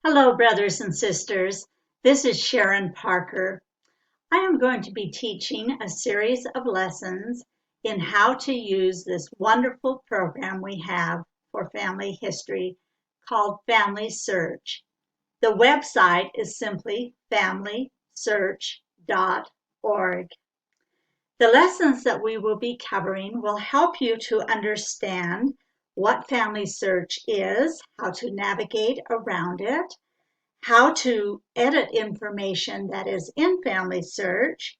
Hello, brothers and sisters. This is Sharon Parker. I am going to be teaching a series of lessons in how to use this wonderful program we have for family history called FamilySearch. The website is simply FamilySearch.org. The lessons that we will be covering will help you to understand what FamilySearch is, how to navigate around it, how to edit information that is in FamilySearch,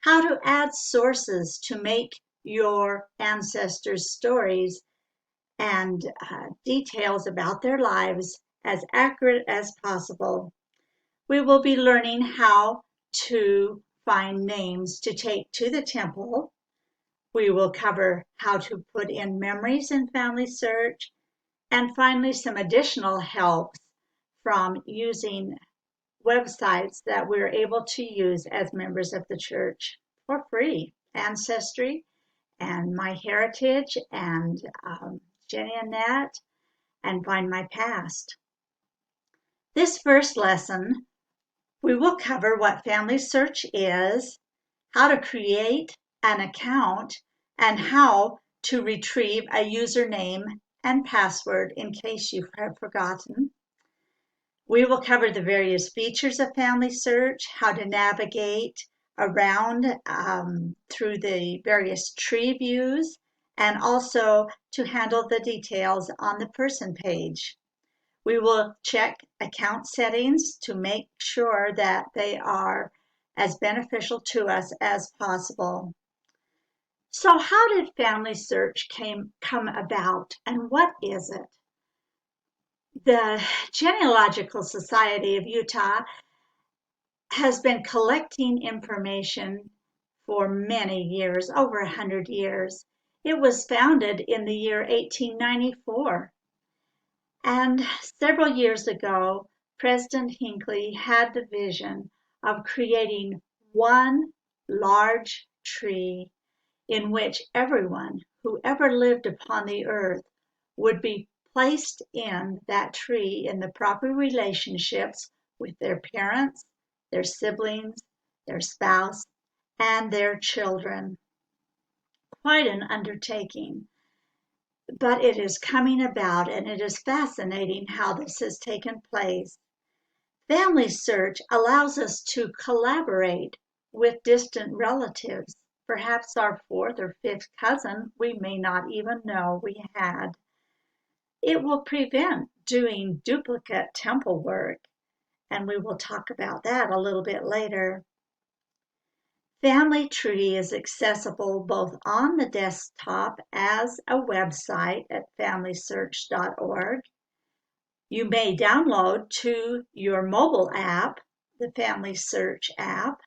how to add sources to make your ancestors' stories and details about their lives as accurate as possible. We will be learning how to find names to take to the temple. We will cover how to put in memories in FamilySearch, and finally some additional helps from using websites that we're able to use as members of the church for free. Ancestry and MyHeritage and Jenny Annette and Find My Past. This first lesson, we will cover what FamilySearch is, how to create an account, and how to retrieve a username and password in case you have forgotten. We will cover the various features of FamilySearch, how to navigate around through the various tree views, and also to handle the details on the person page. We will check account settings to make sure that they are as beneficial to us as possible. So how did FamilySearch come about, and what is it? The Genealogical Society of Utah has been collecting information for many years, over 100 years. It was founded in the year 1894. And several years ago, President Hinckley had the vision of creating one large tree in which everyone who ever lived upon the earth would be placed in that tree in the proper relationships with their parents, their siblings, their spouse, and their children. Quite an undertaking, but it is coming about, and it is fascinating how this has taken place. FamilySearch allows us to collaborate with distant relatives, perhaps our fourth or fifth cousin we may not even know we had. It will prevent doing duplicate temple work, and we will talk about that a little bit later. Family Tree is accessible both on the desktop as a website at FamilySearch.org. You may download to your mobile app, the FamilySearch app,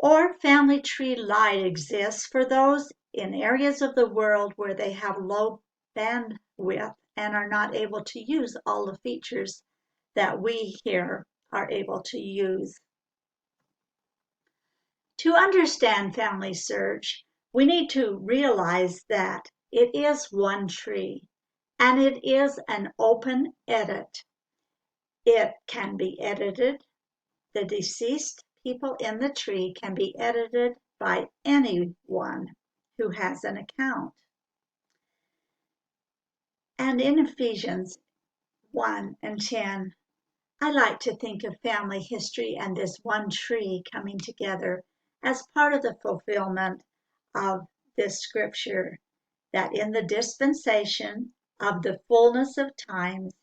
or Family Tree Lite exists for those in areas of the world where they have low bandwidth and are not able to use all the features that we here are able to use. To understand FamilySearch, we need to realize that it is one tree and it is an open edit. It can be edited. The deceased people in the tree can be edited by anyone who has an account. And in Ephesians 1 and 10, I like to think of family history and this one tree coming together as part of the fulfillment of this scripture, that in the dispensation of the fullness of times,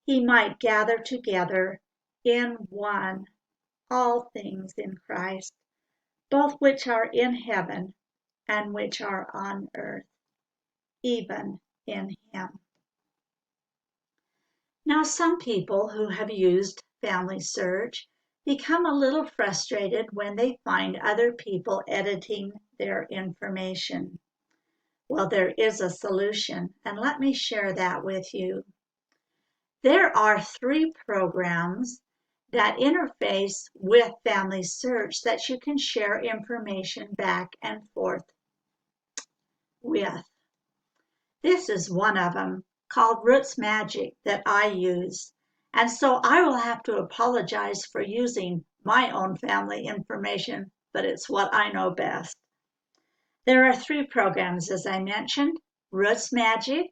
he might gather together in one all things in Christ, both which are in heaven and which are on earth, even in him. Now, some people who have used FamilySearch become a little frustrated when they find other people editing their information. Well, there is a solution, and let me share that with you. There are 3 programs that interface with FamilySearch that you can share information back and forth with. This is one of them, called Roots Magic, that I use, And so I will have to apologize for using my own family information, but it's what I know best. There are 3 programs, as I mentioned: Roots Magic,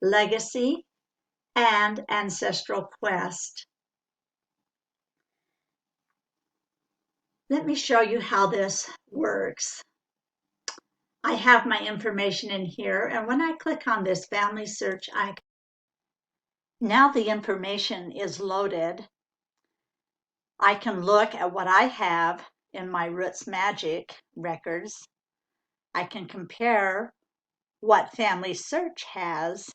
Legacy, and Ancestral Quest. Let me show you how this works. I have my information in here, and when I click on this Family Search icon, now the information is loaded. I can look at what I have in my Roots Magic records. I can compare what FamilySearch has,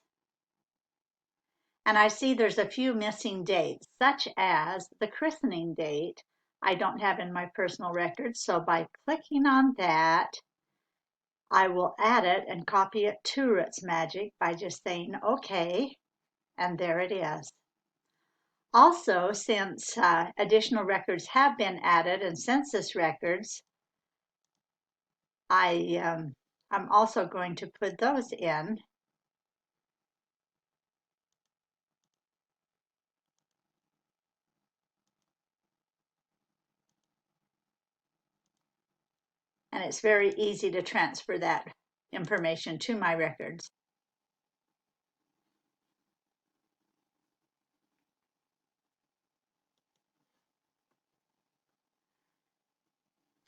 and I see there's a few missing dates, such as the christening date I don't have in my personal records. So by clicking on that, I will add it and copy it to Roots Magic by just saying OK, and there it is. Also, since additional records have been added and census records, I'm also going to put those in. And it's very easy to transfer that information to my records.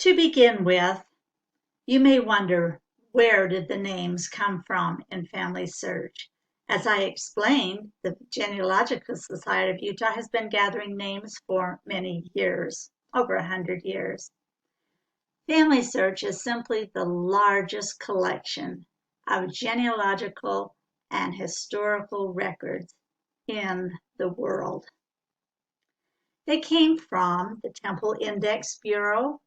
To begin with, you may wonder, where did the names come from in FamilySearch? As I explained, the Genealogical Society of Utah has been gathering names for many years, over 100 years. FamilySearch is simply the largest collection of genealogical and historical records in the world. They came from the Temple Index Bureau.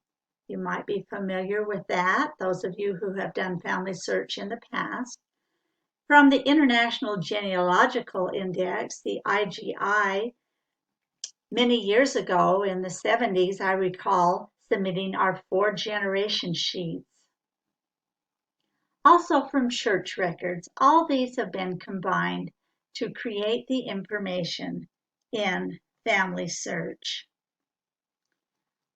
You might be familiar with that, those of you who have done FamilySearch in the past. From the International Genealogical Index, the IGI, many years ago in the 70s, I recall submitting our 4-generation sheets. Also from church records, all these have been combined to create the information in FamilySearch.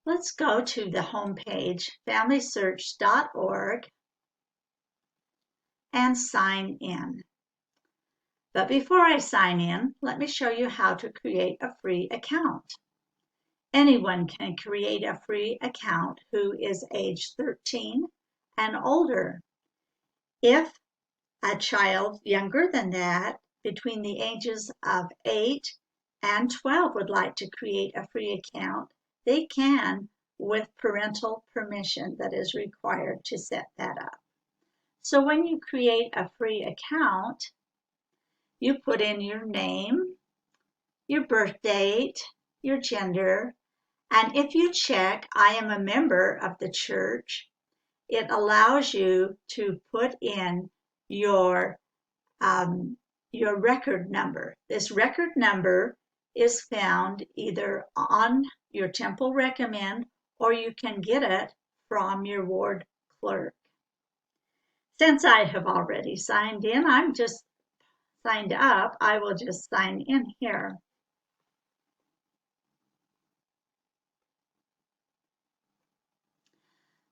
Let's go to the homepage, FamilySearch.org, and sign in. But before I sign in, let me show you how to create a free account. Anyone can create a free account who is age 13 and older. If a child younger than that, between the ages of 8 and 12, would like to create a free account, they can, with parental permission that is required to set that up. So when you create a free account, you put in your name, your birth date, your gender, and if you check, I am a member of the church, it allows you to put in your record number. This record number is found either on your temple recommend or you can get it from your ward clerk. Since I have already signed in, I'm just signed up, I will just sign in here.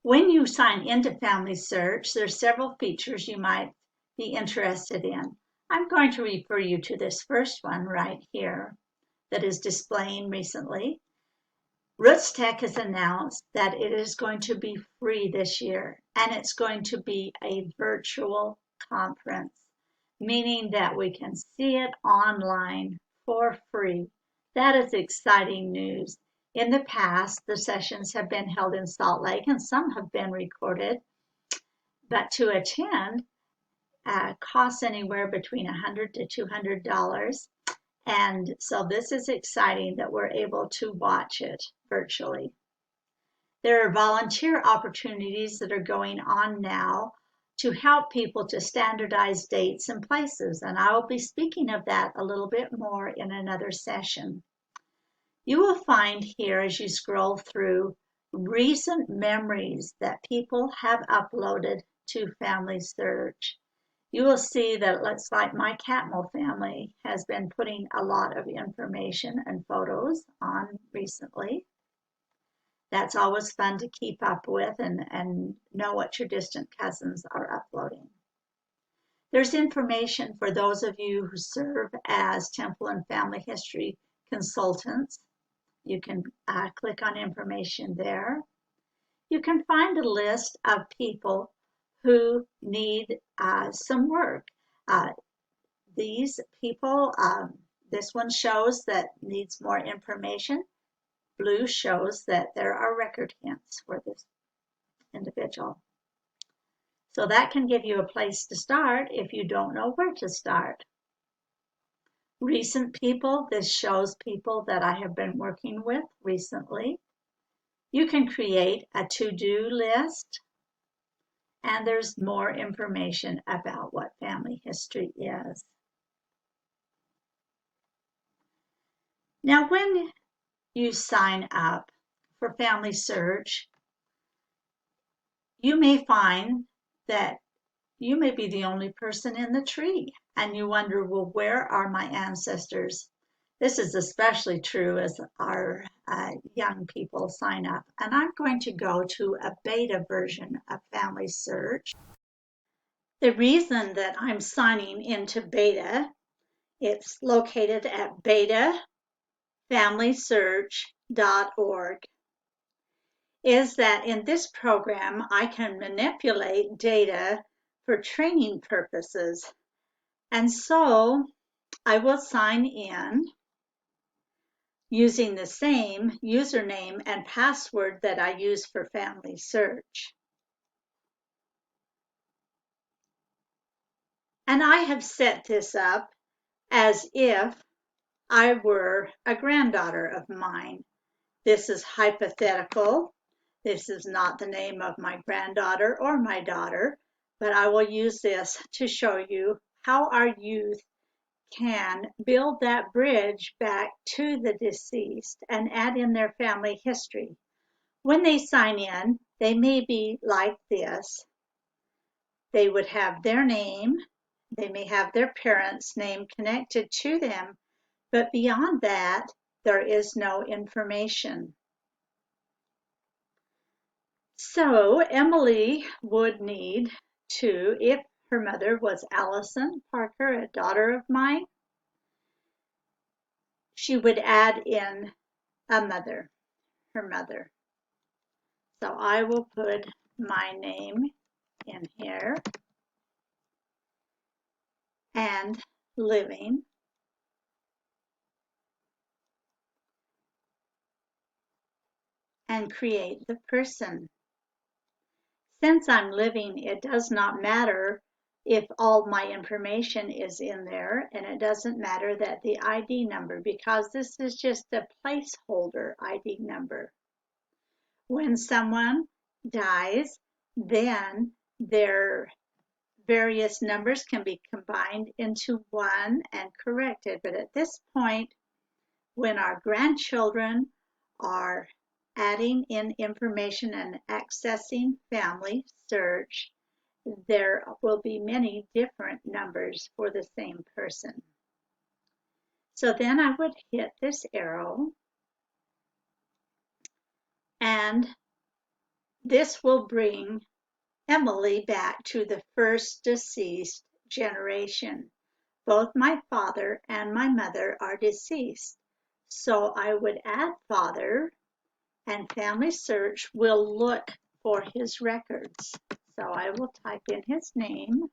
When you sign into FamilySearch, there's several features you might be interested in. I'm going to refer you to this first one right here that is displaying recently. Roots Tech has announced that it is going to be free this year, and it's going to be a virtual conference, meaning that we can see it online for free. That is exciting news. In the past, the sessions have been held in Salt Lake and some have been recorded, but to attend costs anywhere between $100 to $200. And so this is exciting that we're able to watch it virtually. There are volunteer opportunities that are going on now to help people to standardize dates and places, and I will be speaking of that a little bit more in another session. You will find here as you scroll through recent memories that people have uploaded to FamilySearch. You will see that it looks like my Catmull family has been putting a lot of information and photos on recently. That's always fun to keep up with and know what your distant cousins are uploading. There's information for those of you who serve as Temple and Family History consultants. You can click on information there. You can find a list of people who need some work. These people, this one shows that needs more information. Blue shows that there are record hints for this individual. So that can give you a place to start if you don't know where to start. Recent people, this shows people that I have been working with recently. You can create a to-do list, and there's more information about what family history is. Now, when you sign up for FamilySearch, you may find that you may be the only person in the tree, and you wonder, well, where are my ancestors? This is especially true as our young people sign up. And I'm going to go to a beta version of FamilySearch. The reason that I'm signing into beta, it's located at betafamilysearch.org, is that in this program, I can manipulate data for training purposes. And so I will sign in using the same username and password that I use for FamilySearch. And I have set this up as if I were a granddaughter of mine. This is hypothetical. This is not the name of my granddaughter or my daughter, but I will use this to show you how our youth can build that bridge back to the deceased and add in their family history. When they sign in, they may be like this. They would have their name, they may have their parents' name connected to them, but beyond that, there is no information. So Emily would need to, if her mother was Allison Parker, a daughter of mine, she would add in a mother, her mother. So I will put my name in here and living. And create the person. Since I'm living, it does not matter if all my information is in there, and it doesn't matter that the ID number, because this is just a placeholder ID number. When someone dies, then their various numbers can be combined into one and corrected. But at this point, when our grandchildren are adding in information and accessing FamilySearch, there will be many different numbers for the same person. So then I would hit this arrow, and this will bring Emily back to the first deceased generation. Both my father and my mother are deceased. So I would add father, and FamilySearch will look for his records. So I will type in his name.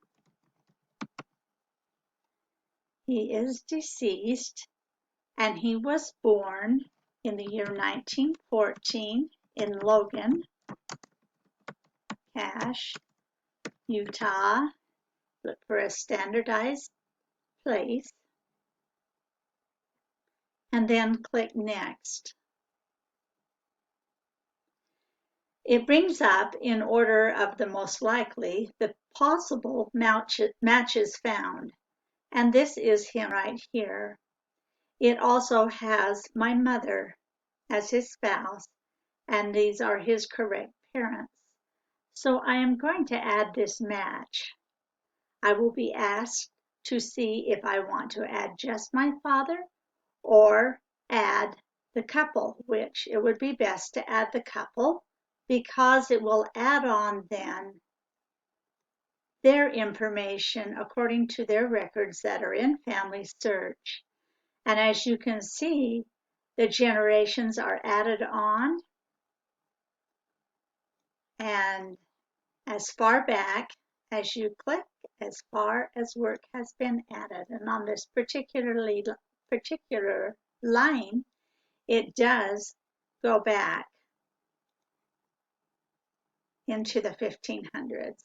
He is deceased, and he was born in the year 1914 in Logan, Cache, Utah. Look for a standardized place, and then click Next. It brings up, in order of the most likely, the possible matches found. And this is him right here. It also has my mother as his spouse, and these are his correct parents. So I am going to add this match. I will be asked to see if I want to add just my father or add the couple, which it would be best to add the couple because it will add on then their information according to their records that are in FamilySearch. And as you can see, the generations are added on, and as far back as you click, as far as work has been added. And on this particular line, it does go back into the 1500s.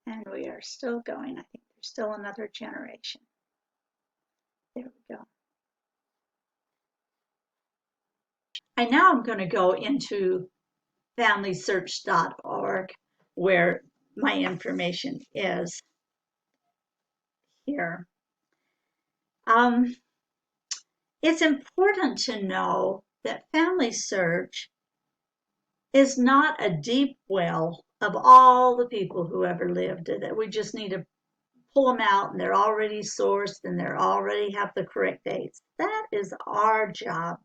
And we are still going. I think there's still another generation. There we go. And now I'm going to go into FamilySearch.org where my information is here. It's important to know that FamilySearch is not a deep well of all the people who ever lived, that we just need to pull them out and they're already sourced and they already have the correct dates. That is our job.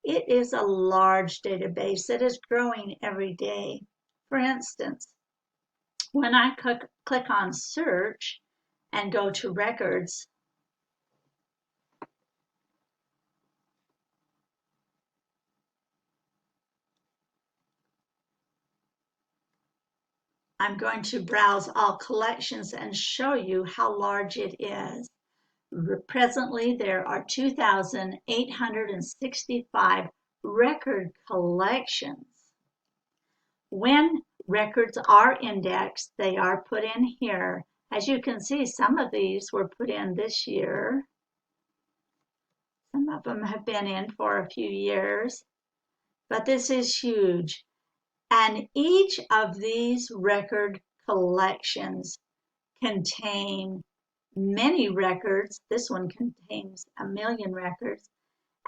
It is a large database that is growing every day. For instance, when I click on search and go to records, I'm going to browse all collections and show you how large it is. Presently, there are 2,865 record collections. When records are indexed, they are put in here. As you can see, some of these were put in this year. Some of them have been in for a few years, but this is huge. And each of these record collections contain many records. This one contains 1 million records.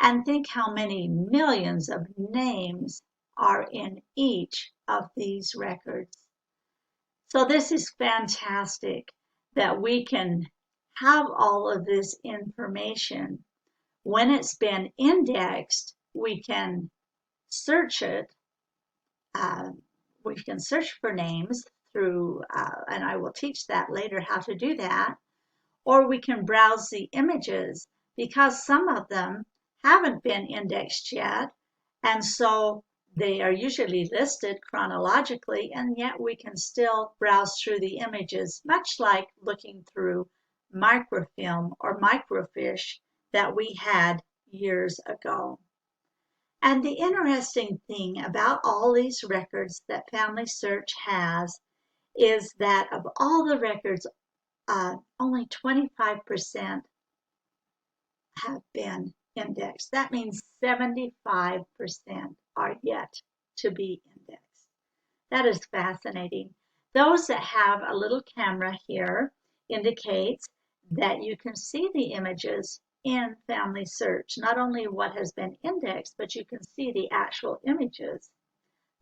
And think how many millions of names are in each of these records. So this is fantastic that we can have all of this information. When it's been indexed, we can search it. We can search for names through, and I will teach that later how to do that. Or we can browse the images because some of them haven't been indexed yet. And so they are usually listed chronologically, and yet we can still browse through the images, much like looking through microfilm or microfiche that we had years ago. And the interesting thing about all these records that FamilySearch has is that of all the records, only 25% have been indexed. That means 75% are yet to be indexed. That is fascinating. Those that have a little camera here indicates that you can see the images in FamilySearch, not only what has been indexed, but you can see the actual images.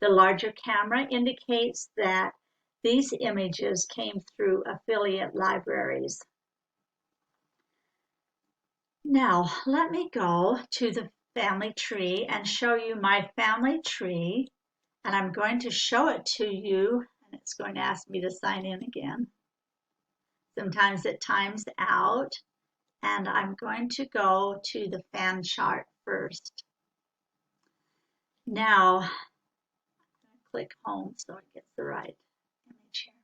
The larger camera indicates that these images came through affiliate libraries. Now, let me go to the family tree and show you my family tree. And I'm going to show it to you, and it's going to ask me to sign in again. Sometimes it times out, and I'm going to go to the fan chart first. Now, I'm going to click home so it gets the right image here.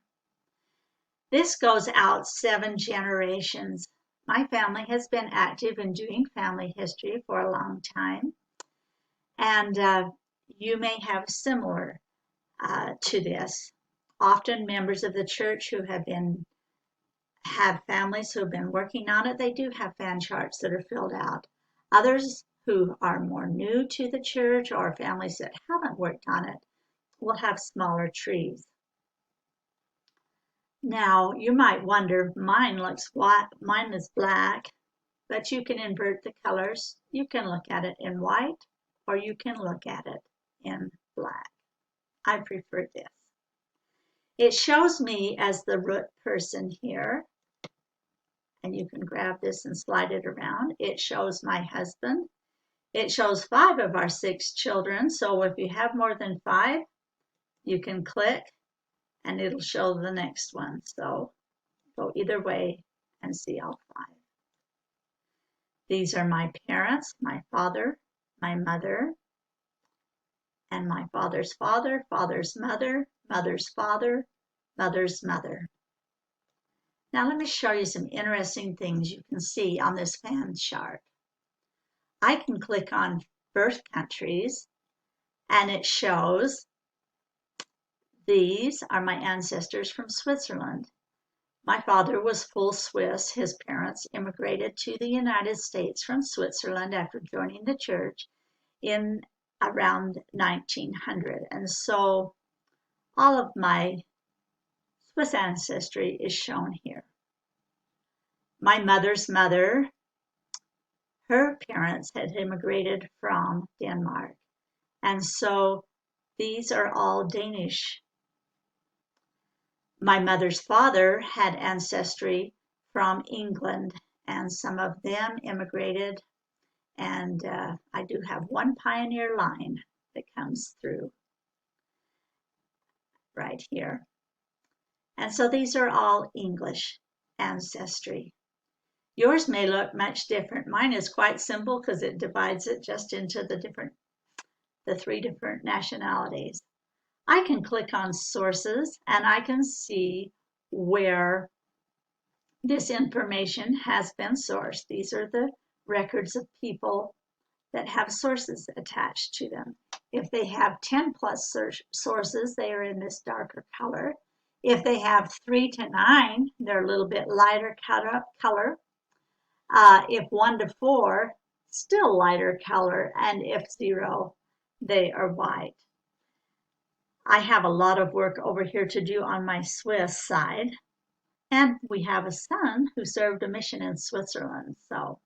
This goes out 7 generations. My family has been active in doing family history for a long time, and you may have similar to this. Often members of the church who have families who have been working on it, they do have fan charts that are filled out. Others who are more new to the church or families that haven't worked on it will have smaller trees. Now, you might wonder, mine is black, but you can invert the colors. You can look at it in white, or you can look at it in black. I prefer this. It shows me as the root person here, and you can grab this and slide it around. It shows my husband. It shows 5 of our 6 children, so if you have more than 5, you can click and it'll show the next one. So go either way and see all 5. These are my parents, my father, my mother, and my father's father, father's mother, mother's father, mother's mother. Now let me show you some interesting things you can see on this fan chart. I can click on birth countries and it shows these are my ancestors from Switzerland. My father was full Swiss. His parents immigrated to the United States from Switzerland after joining the church in around 1900. And so all of my Swiss ancestry is shown here. My mother's mother, her parents had immigrated from Denmark. And so these are all Danish. My mother's father had ancestry from England, and some of them immigrated. And I do have one pioneer line that comes through right here. And so these are all English ancestry. Yours may look much different. Mine is quite simple because it divides it just into the 3 different nationalities. I can click on sources and I can see where this information has been sourced. These are the records of people that have sources attached to them. If they have 10 plus sources, they are in this darker color. If they have 3 to 9, they're a little bit lighter color. If 1 to 4, still lighter color, and if 0, they are white. I have a lot of work over here to do on my Swiss side, and we have a son who served a mission in Switzerland, so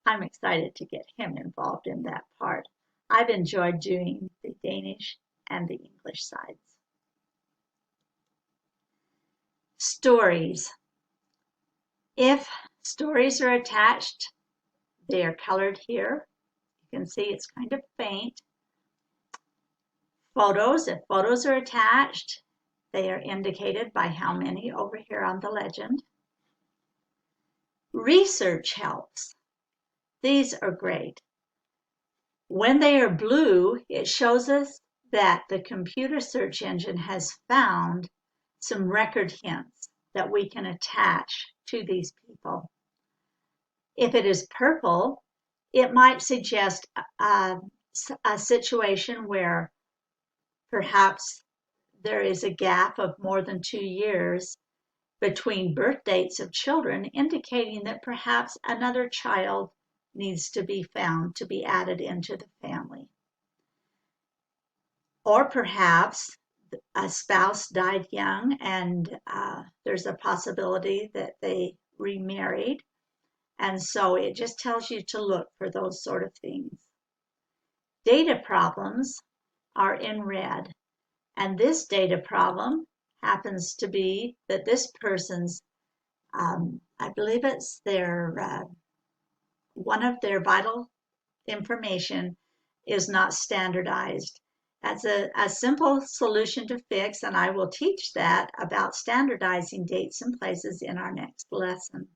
I'm excited to get him involved in that part. I've enjoyed doing the Danish and the English sides. Stories. If stories are attached, they are colored here. You can see it's kind of faint. Photos, if photos are attached, they are indicated by how many over here on the legend. Research helps. These are great. When they are blue, it shows us that the computer search engine has found some record hints that we can attach to these people. If it is purple, it might suggest a situation where perhaps there is a gap of more than 2 years between birth dates of children, indicating that perhaps another child needs to be found to be added into the family. Or perhaps a spouse died young and there's a possibility that they remarried. And so it just tells you to look for those sort of things. Data problems are in red. And this data problem happens to be that this person's, I believe it's their, one of their vital information is not standardized. That's a simple solution to fix, and I will teach that about standardizing dates and places in our next lesson.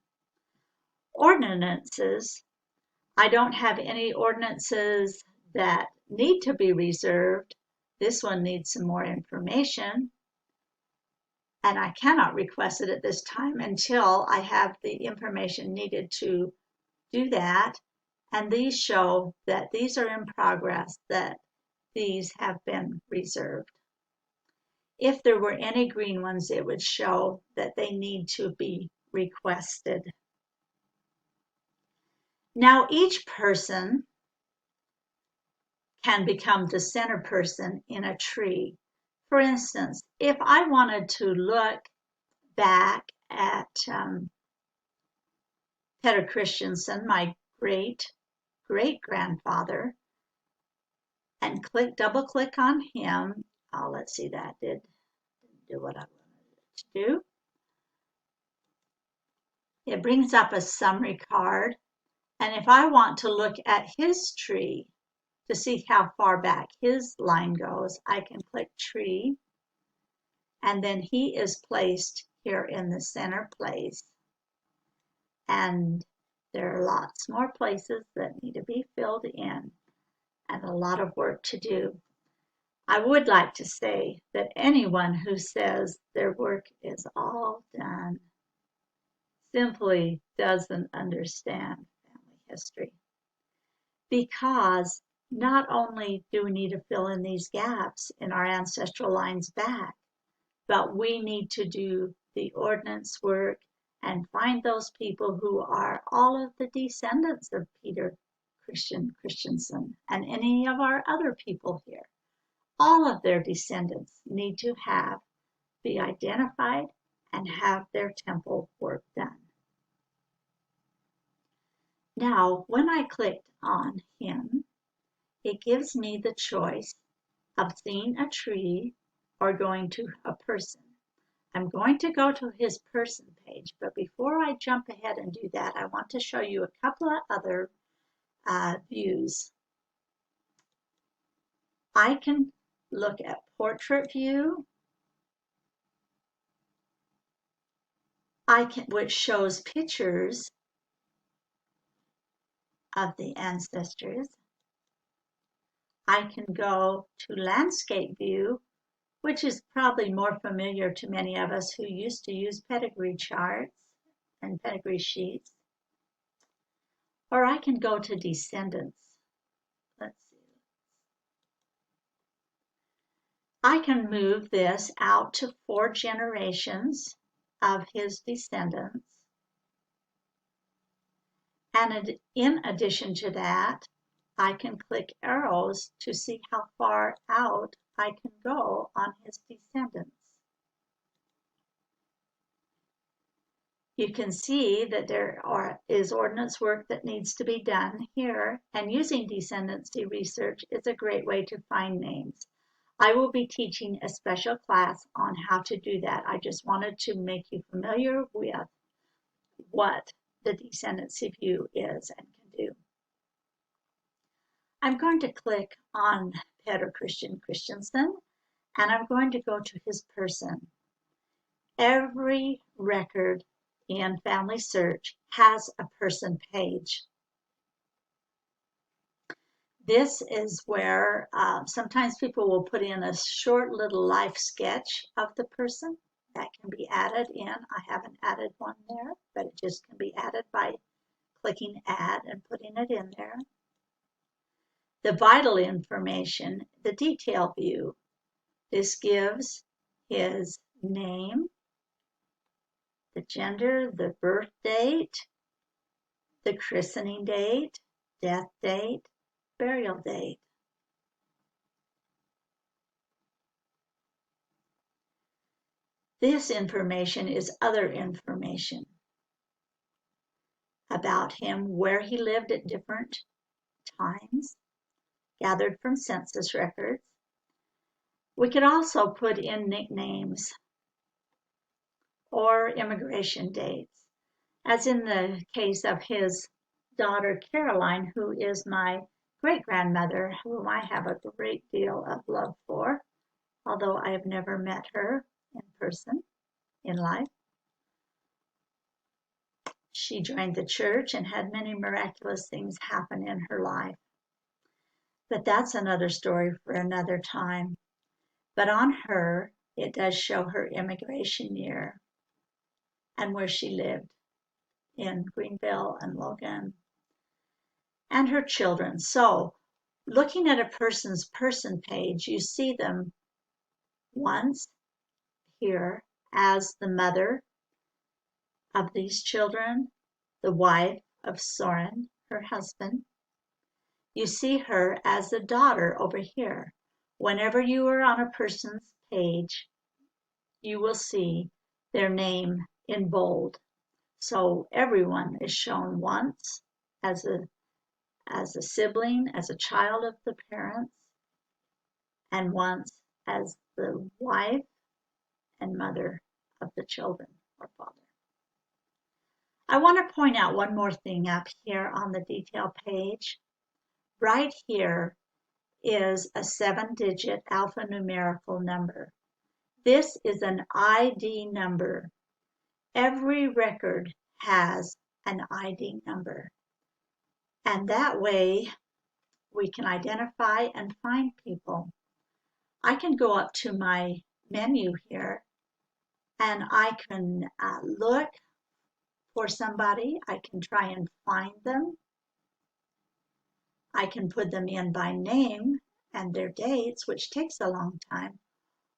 Ordinances. I don't have any ordinances that need to be reserved. This one needs some more information, and I cannot request it at this time until I have the information needed to do that. And these show that these are in progress, that these have been reserved. If there were any green ones, it would show that they need to be requested. Now, each person can become the center person in a tree. For instance, if I wanted to look back at Peter Christensen, my great-great-grandfather, and double click on him. Oh, let's see, that didn't do what I wanted it to do. It brings up a summary card. And if I want to look at his tree to see how far back his line goes, I can click tree. And then he is placed here in the center place. And there are lots more places that need to be filled in and a lot of work to do. I would like to say that anyone who says their work is all done simply doesn't understand family history. Because not only do we need to fill in these gaps in our ancestral lines back, but we need to do the ordnance work and find those people who are all of the descendants of Peter Christensen and any of our other people here. All of their descendants need to be identified and have their temple work done. Now, when I clicked on him, it gives me the choice of seeing a tree or going to a person. I'm going to go to his person page, but before I jump ahead and do that, I want to show you a couple of other views. I can look at portrait view, which shows pictures of the ancestors. I can go to landscape view, which is probably more familiar to many of us who used to use pedigree charts and pedigree sheets. Or I can go to descendants. Let's see. I can move this out to 4 generations of his descendants. And in addition to that, I can click arrows to see how far out I can go on his descendants. You can see that there is ordnance work that needs to be done here, and using descendancy research is a great way to find names. I will be teaching a special class on how to do that. I just wanted to make you familiar with what the descendancy view is and can do. I'm going to click on Peter Christensen, and I'm going to go to his person. Every record in FamilySearch has a person page. This is where sometimes people will put in a short little life sketch of the person that can be added in. I haven't added one there, but it just can be added by clicking add and putting it in there. The vital information, the detail view, this gives his name, the gender, the birth date, the christening date, death date, burial date. This information is other information about him, where he lived at different times, gathered from census records. We could also put in nicknames or immigration dates, as in the case of his daughter Caroline, who is my great-grandmother, whom I have a great deal of love for, although I have never met her in person in life. She joined the church and had many miraculous things happen in her life. But that's another story for another time. But on her, it does show her immigration year and where she lived in Greenville and Logan, and her children. So looking at a person's person page, you see them once here as the mother of these children, the wife of Soren, her husband. You see her as the daughter over here. Whenever you are on a person's page, you will see their name in bold. So everyone is shown once as a sibling, as a child of the parents, and once as the wife and mother of the children or father. I want to point out one more thing up here on the detail page. Right here is a 7-digit alphanumerical number. This is an ID number. Every record has an ID number. And that way we can identify and find people. I can go up to my menu here and I can look for somebody. I can try and find them. I can put them in by name and their dates, which takes a long time,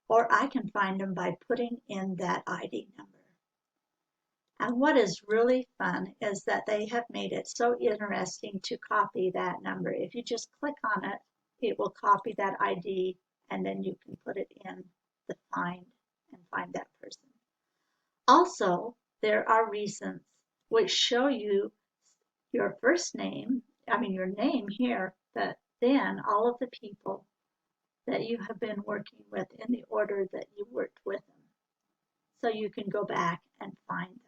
or I can find them by putting in that ID number. And what is really fun is that they have made it so interesting to copy that number. If you just click on it, it will copy that ID and then you can put it in the find and find that person. Also, there are recents which show you your first name, your name here, but then all of the people that you have been working with in the order that you worked with them. So you can go back and find them.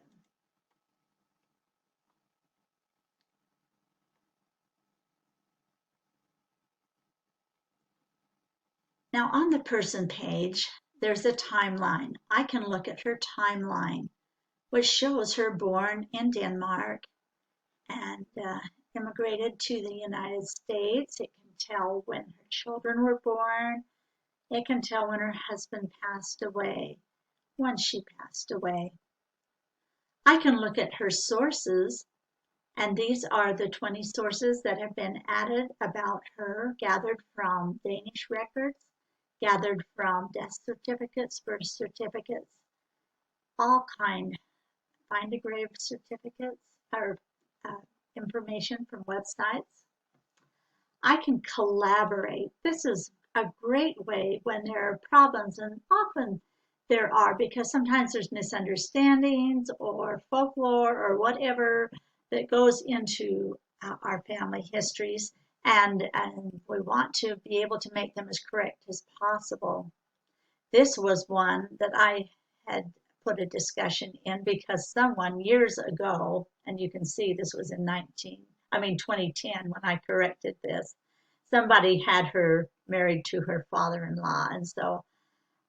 Now on the person page, there's a timeline. I can look at her timeline, which shows her born in Denmark and immigrated to the United States. It can tell when her children were born. It can tell when her husband passed away, when she passed away. I can look at her sources, and these are the 20 sources that have been added about her, gathered from Danish records, gathered from death certificates, birth certificates, all kind, find a grave certificates, or information from websites. I can collaborate. This is a great way when there are problems, and often there are, because sometimes there's misunderstandings or folklore or whatever that goes into our family histories, and we want to be able to make them as correct as possible. This was one that I had put a discussion in because someone years ago, and you can see this was in 2010 when I corrected this, somebody had her married to her father-in-law, and so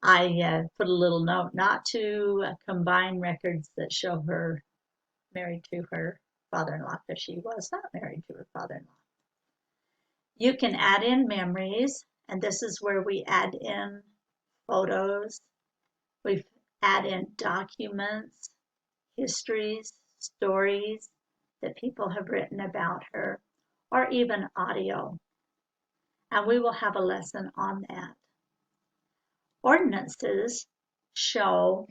I put a little note not to combine records that show her married to her father-in-law, because she was not married to her father-in-law. You can add in memories, and this is where we add in photos. We add in documents, histories, stories that people have written about her, or even audio. And we will have a lesson on that. Ordinances show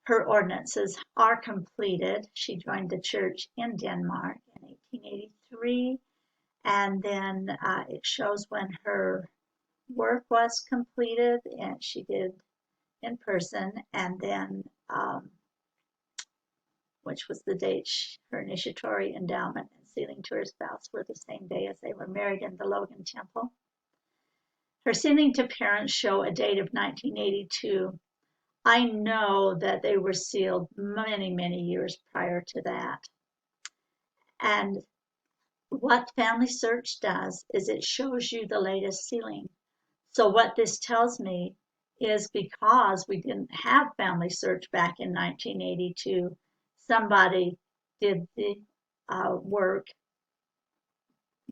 her ordinances are completed. She joined the church in Denmark in 1883, and then it shows when her work was completed, and she did in person, and then which was the date her initiatory endowment and sealing to her spouse were the same day as they were married in the Logan Temple. Her sealing to parents show a date of 1982. I know that they were sealed many, many years prior to that. And what FamilySearch does is it shows you the latest sealing. So what this tells me is, because we didn't have FamilySearch back in 1982, somebody did the work,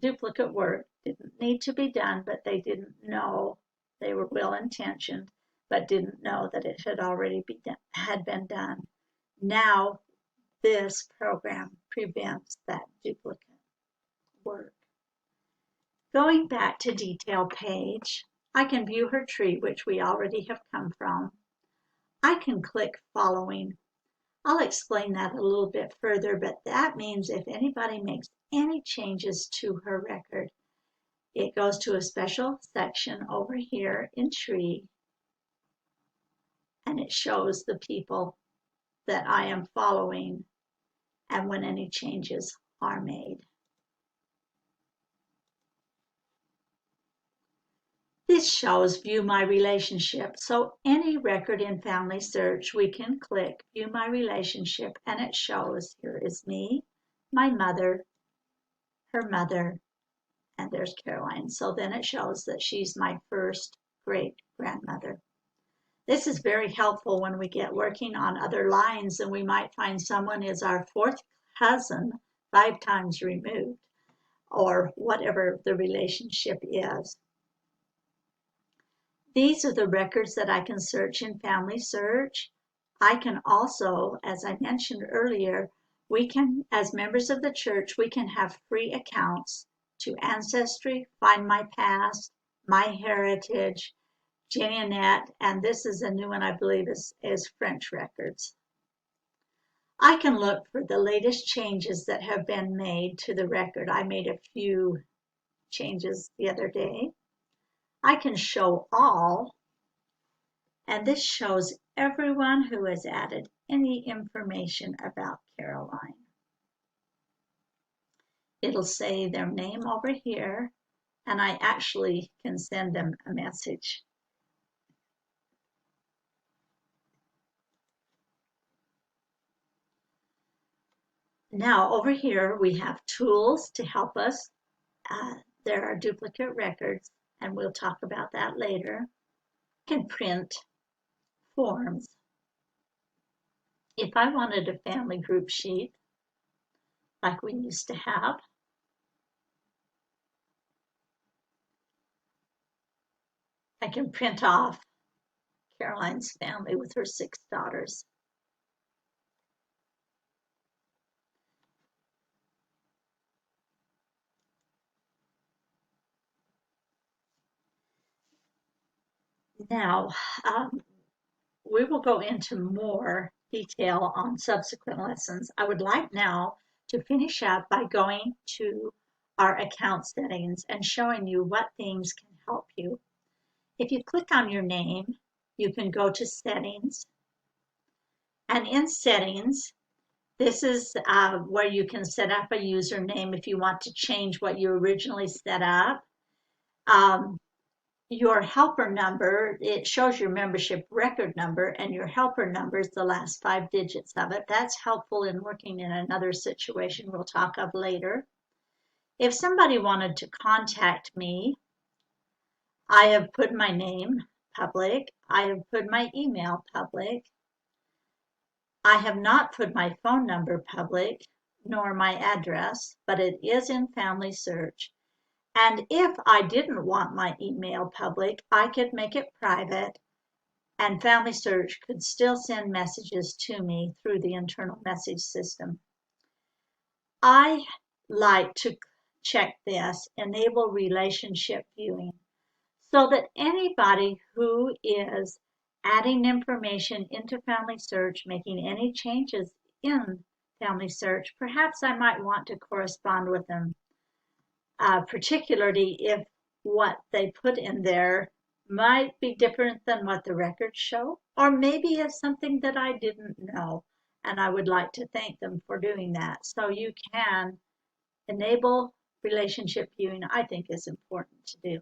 duplicate work, didn't need to be done, but they didn't know. They were well-intentioned, but didn't know that it had already been done. Now this program prevents that duplicate work. Going back to detail page, I can view her tree, which we already have come from. I can click following. I'll explain that a little bit further, but that means if anybody makes any changes to her record, it goes to a special section over here in tree, and it shows the people that I am following and when any changes are made. This shows View My Relationship. So any record in FamilySearch, we can click View My Relationship, and it shows here is me, my mother, her mother, and there's Caroline. So then it shows that she's my first great-grandmother. This is very helpful when we get working on other lines and we might find someone is our fourth cousin 5 times removed, or whatever the relationship is. These are the records that I can search in FamilySearch. I can also, as I mentioned earlier, we can, as members of the church, we can have free accounts to Ancestry, Find My Past, My Heritage, Jeanette, and this is a new one I believe is French Records. I can look for the latest changes that have been made to the record. I made a few changes the other day. I can show all, and this shows everyone who has added any information about Caroline. It'll say their name over here, and I actually can send them a message. Now over here we have tools to help us. There are duplicate records, and we'll talk about that later. I can print forms. If I wanted a family group sheet, like we used to have, I can print off Caroline's family with her 6 daughters. Now, we will go into more detail on subsequent lessons. I would like now to finish up by going to our account settings and showing you what things can help you. If you click on your name, you can go to settings. And in settings, this is where you can set up a username if you want to change what you originally set up. Your helper number, it shows your membership record number, and your helper number is the last 5 digits of it. That's helpful in working in another situation we'll talk of later. If somebody wanted to contact me, I have put my name public. I have put my email public. I have not put my phone number public, nor my address, but it is in FamilySearch. And if I didn't want my email public, I could make it private, and FamilySearch could still send messages to me through the internal message system. I like to check this, enable relationship viewing, so that anybody who is adding information into FamilySearch, making any changes in FamilySearch, perhaps I might want to correspond with them. Particularly if what they put in there might be different than what the records show, or maybe it's something that I didn't know, and I would like to thank them for doing that. So you can enable relationship viewing, I think is important to do.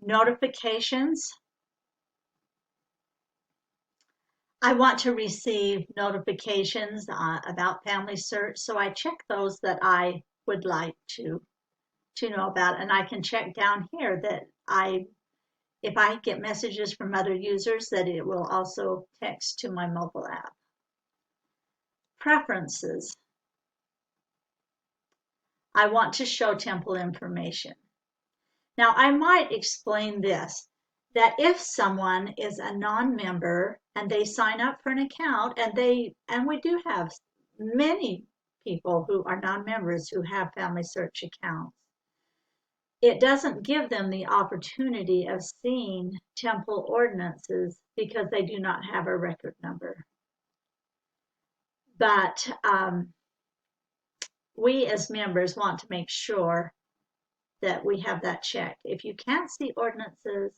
Notifications. I want to receive notifications about FamilySearch, so I check those that I would like to know about, and I can check down here that if I get messages from other users, that it will also text to my mobile app. Preferences. I want to show temple information. Now I might explain this, that if someone is a non-member and they sign up for an account, and we do have many people who are non-members who have FamilySearch accounts, it doesn't give them the opportunity of seeing temple ordinances because they do not have a record number. But we as members want to make sure that we have that checked. If you can't see ordinances,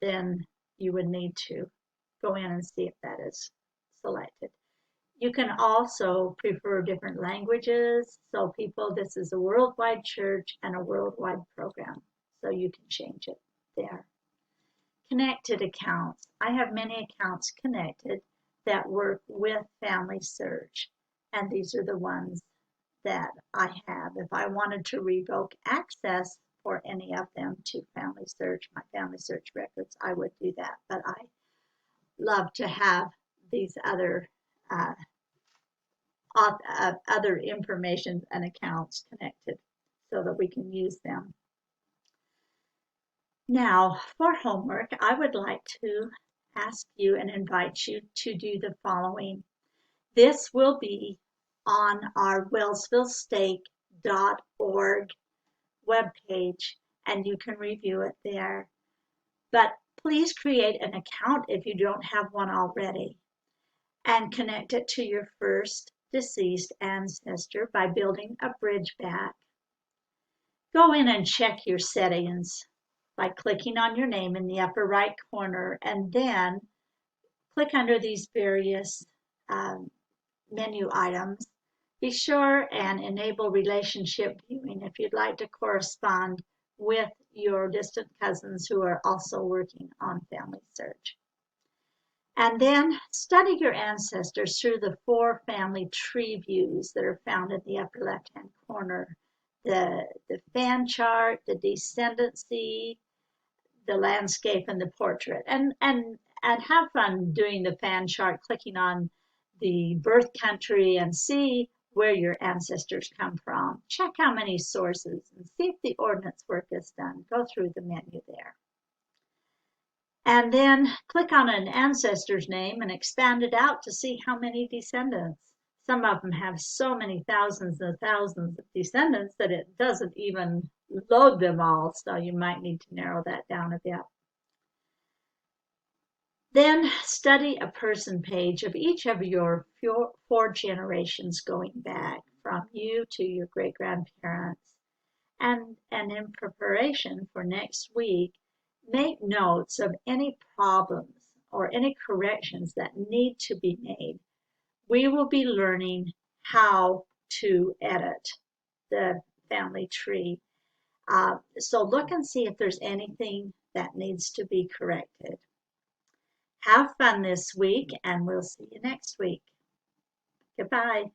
then you would need to go in and see if that is selected. You can also prefer different languages. So people, this is a worldwide church and a worldwide program. So you can change it there. connected accounts. I have many accounts connected that work with FamilySearch, and these are the ones that I have. If I wanted to revoke access for any of them to FamilySearch, my FamilySearch records, I would do that. But I love to have these uh, other information and accounts connected so that we can use them. Now, for homework, I would like to ask you and invite you to do the following. This will be on our wellsvillestake.org webpage, and you can review it there. But please create an account if you don't have one already, and connect it to your first deceased ancestor by building a bridge back. Go in and check your settings by clicking on your name in the upper right corner, and then click under these various menu items. Be sure and enable relationship viewing if you'd like to correspond with your distant cousins who are also working on FamilySearch. And then study your ancestors through the 4 family tree views that are found in the upper left-hand corner. The fan chart, the descendancy, the landscape, and the portrait. And have fun doing the fan chart, clicking on the birth country and see where your ancestors come from. Check how many sources and see if the ordnance work is done. Go through the menu there. And then click on an ancestor's name and expand it out to see how many descendants. Some of them have so many thousands and thousands of descendants that it doesn't even load them all, so you might need to narrow that down a bit. Then study a person page of each of your 4 generations going back from you to your great-grandparents. And in preparation for next week, make notes of any problems or any corrections that need to be made. We will be learning how to edit the family tree. So look and see if there's anything that needs to be corrected. Have fun this week, and we'll see you next week. Goodbye.